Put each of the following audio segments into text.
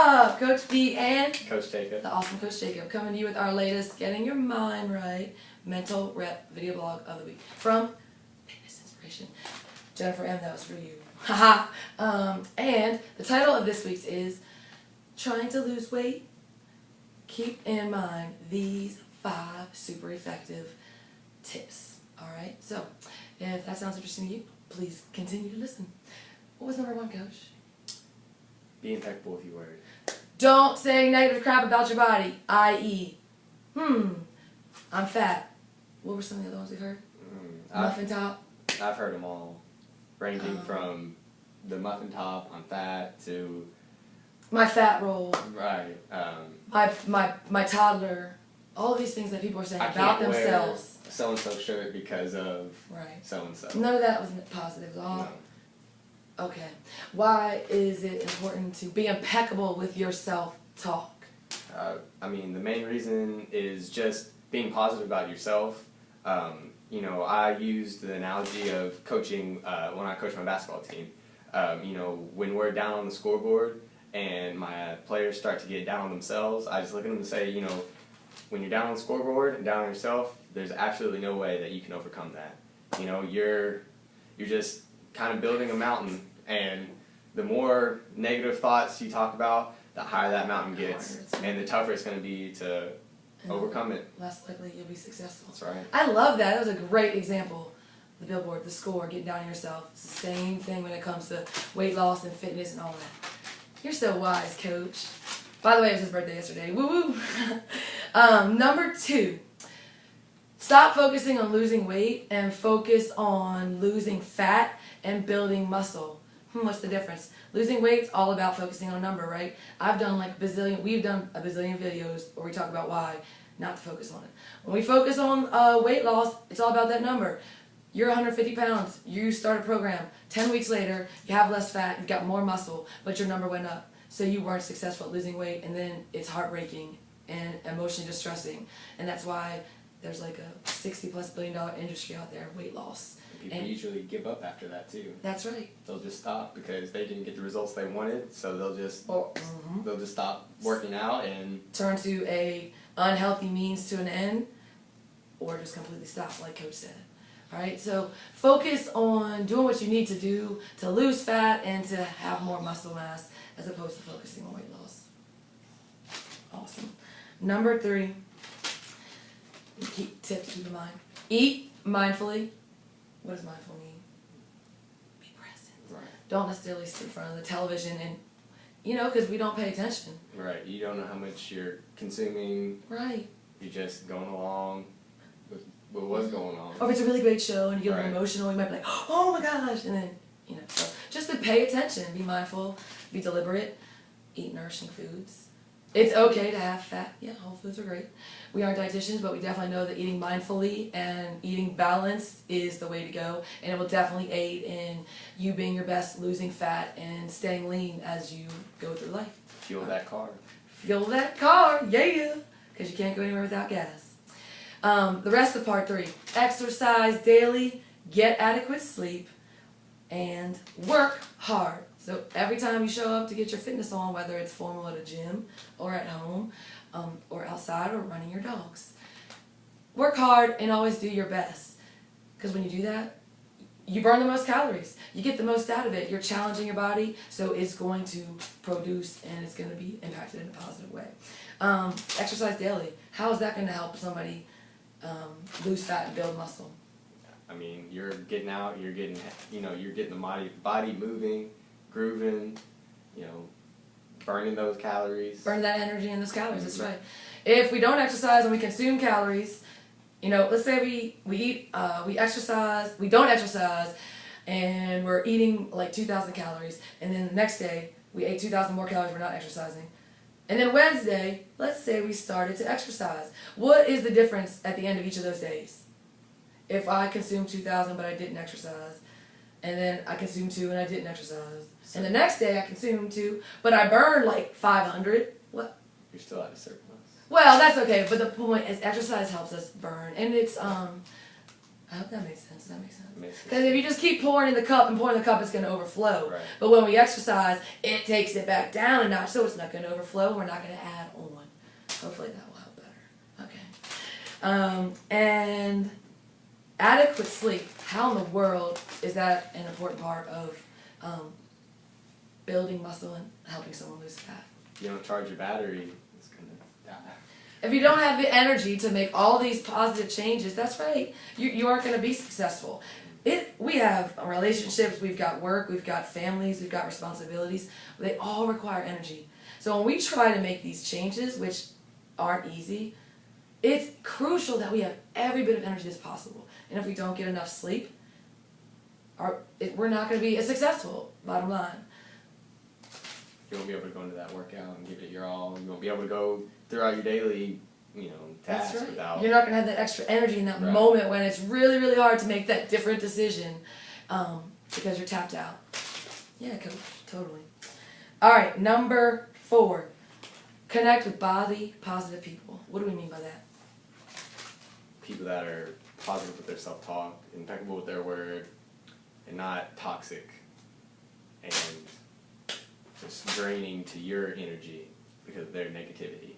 up? Coach D and Coach Jacob. the awesome Coach Jacob, coming to you with our latest Getting Your Mind Right mental rep video blog of the week from Fitness Inspiration. Jennifer M, that was for you. Haha. And the title of this week's is Trying to Lose Weight. Keep in mind these 5 super effective tips. Alright, so if that sounds interesting to you, please continue to listen. What was number 1, Coach? Be impeccable with your word. Don't say negative crap about your body, i.e., I'm fat. What were some of the other ones we've heard? Muffin top? I've heard them all, ranging from the muffin top, I'm fat, to... My fat roll. Right. My toddler. All these things that people are saying about themselves. So-and-so shirt because of right. so-and-so. None of that was positive at all. No. Okay. Why is it important to be impeccable with your self-talk? I mean, the main reason is just being positive about yourself. You know, I used the analogy of coaching when I coach my basketball team. You know, when we're down on the scoreboard and my players start to get down on themselves, I just look at them and say, you know, when you're down on the scoreboard and down on yourself, there's absolutely no way that you can overcome that. You know, you're just kind of building a mountain, and the more negative thoughts you talk about, the higher that mountain gets, and the tougher it's going to be to overcome it. Less likely you'll be successful. That's right. I love that. That was a great example. The billboard, the score, getting down on yourself. It's the same thing when it comes to weight loss and fitness and all that. You're so wise, Coach. By the way, it was his birthday yesterday. Woo woo. Number 2. Stop focusing on losing weight and focus on losing fat and building muscle. What's the difference? Losing weight's all about focusing on a number, right? We've done a bazillion videos where we talk about why not to focus on it. When we focus on weight loss, it's all about that number. You're 150 pounds, you start a program, 10 weeks later, you have less fat, you've got more muscle, but your number went up. So you weren't successful at losing weight, and then it's heartbreaking and emotionally distressing. And that's why there's like a $60+ billion industry out there of weight loss. People usually give up after that too. That's right. They'll just stop because they didn't get the results they wanted, so they'll just stop working out and turn to a unhealthy means to an end, or just completely stop, like Coach said. All right, so focus on doing what you need to do to lose fat and to have more muscle mass, as opposed to focusing on weight loss. Awesome. Number 3, tip to keep in mind: eat mindfully. What does mindful mean? Be present. Right. Don't necessarily sit in front of the television and, you know, because we don't pay attention. Right. You don't know how much you're consuming. Right. You're just going along with what's going on. Or if it's a really great show and you get right. emotional, you might be like, oh my gosh, and then, you know, so just to pay attention, be mindful, be deliberate, eat nourishing foods. It's okay to have fat. Yeah, whole foods are great. We aren't dietitians, but we definitely know that eating mindfully and eating balanced is the way to go, and it will definitely aid in you being your best, losing fat, and staying lean as you go through life. Fuel that car. Fuel that car, yeah, because you can't go anywhere without gas. The rest of part 3, exercise daily, get adequate sleep, and work hard. So every time you show up to get your fitness on, whether it's formal at a gym or at home or outside or running your dogs, work hard and always do your best. Because when you do that, you burn the most calories. You get the most out of it. You're challenging your body, so it's going to produce and it's going to be impacted in a positive way. Exercise daily. How is that going to help somebody lose fat and build muscle? I mean, you're getting out, you're getting the body moving, grooving, you know, burning those calories. Burn that energy and those calories, that's right. If we don't exercise and we consume calories, you know, let's say we exercise, we don't exercise, and we're eating like 2,000 calories, and then the next day we ate 2,000 more calories, we're not exercising. And then Wednesday, let's say we started to exercise. What is the difference at the end of each of those days? If I consumed 2,000 but I didn't exercise, and then I consumed 2 and I didn't exercise, and the next day I consumed 2 but I burned like 500, what? You're still at a surplus. Well, that's okay, but the point is exercise helps us burn, and it's I hope that makes sense. Does that make sense? Makes sense. Because if you just keep pouring in the cup and pouring in the cup, it's going to overflow. Right. But when we exercise, it takes it back down a notch, so it's not going to overflow. We're not going to add on. Hopefully that will help better. Okay. And adequate sleep. How in the world is that an important part of building muscle and helping someone lose fat? You don't charge your battery, it's going to die. If you don't have the energy to make all these positive changes, that's right. You aren't going to be successful. We have relationships, we've got work, we've got families, we've got responsibilities. They all require energy. So when we try to make these changes, which aren't easy, it's crucial that we have every bit of energy that's possible. And if we don't get enough sleep, we're not going to be as successful, bottom line. You won't be able to go into that workout and give it your all. You won't be able to go throughout your daily, tasks That's right. without. You're not going to have that extra energy in that Right. moment when it's really, really hard to make that different decision because you're tapped out. Yeah, coach, totally. All right, number 4. Connect with body positive people. What do we mean by that? People that are positive with their self-talk, impeccable with their word, and not toxic and just draining to your energy because of their negativity.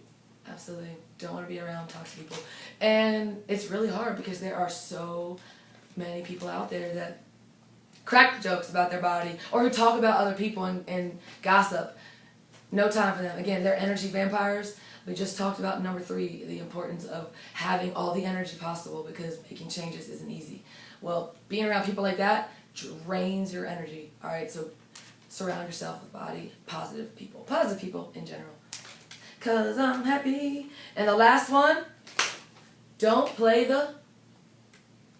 Absolutely. Don't want to be around toxic people. And it's really hard because there are so many people out there that crack jokes about their body or who talk about other people and gossip. No time for them. Again, they're energy vampires. We just talked about number 3, the importance of having all the energy possible because making changes isn't easy. Well, being around people like that drains your energy. All right, so surround yourself with body positive people in general. 'Cause I'm happy. And the last one, don't play the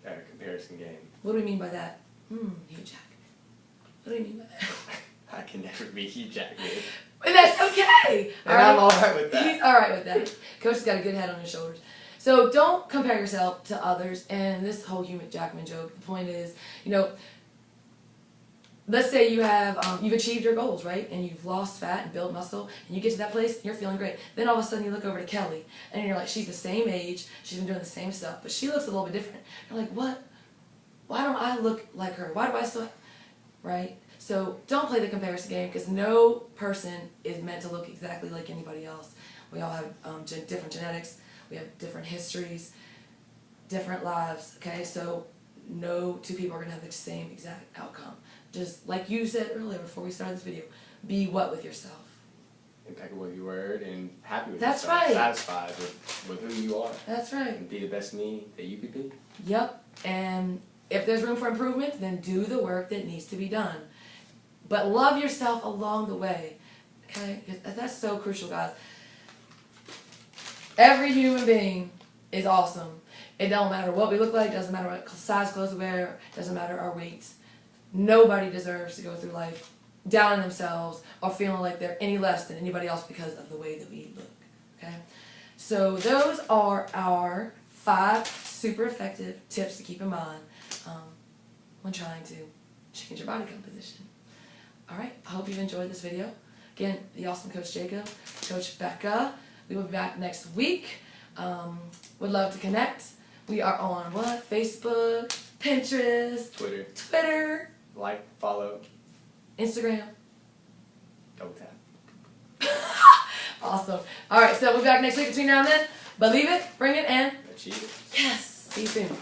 Comparison game. What do we mean by that? Hugh Jack. What do you mean by that? I can never be Hugh Jack, dude. And that's okay. And I'm alright with that. He's alright with that. Coach has got a good head on his shoulders. So don't compare yourself to others. And this whole Hugh Jackman joke, the point is, let's say you have you've achieved your goals, right? And you've lost fat and built muscle, and you get to that place, and you're feeling great. Then all of a sudden you look over to Kelly, and you're like, she's the same age, she's been doing the same stuff, but she looks a little bit different. You're like, what? Why don't I look like her? Why do I still, right? So don't play the comparison game because no person is meant to look exactly like anybody else. We all have different genetics, we have different histories, different lives, okay? So no 2 people are going to have the same exact outcome. Just like you said earlier before we started this video, be what with yourself? Impeccable with your word and happy with That's yourself. right. Satisfied with who you are. That's right. And be the best me that you could be. Yep. And if there's room for improvement, then do the work that needs to be done. But love yourself along the way. Okay? That's so crucial, guys. Every human being is awesome. It don't matter what we look like, doesn't matter what size clothes we wear, doesn't matter our weights. Nobody deserves to go through life down on themselves or feeling like they're any less than anybody else because of the way that we look. Okay? So those are our 5 super effective tips to keep in mind when trying to change your body composition. Alright, I hope you've enjoyed this video. Again, the awesome Coach Jacob, Coach Becca. We will be back next week. Would love to connect. We are on what? Facebook, Pinterest, Twitter. Like, follow, Instagram. double tap. Awesome. Alright, so we'll be back next week. Between now and then, believe it, bring it, and Achieve it. yes, see you soon.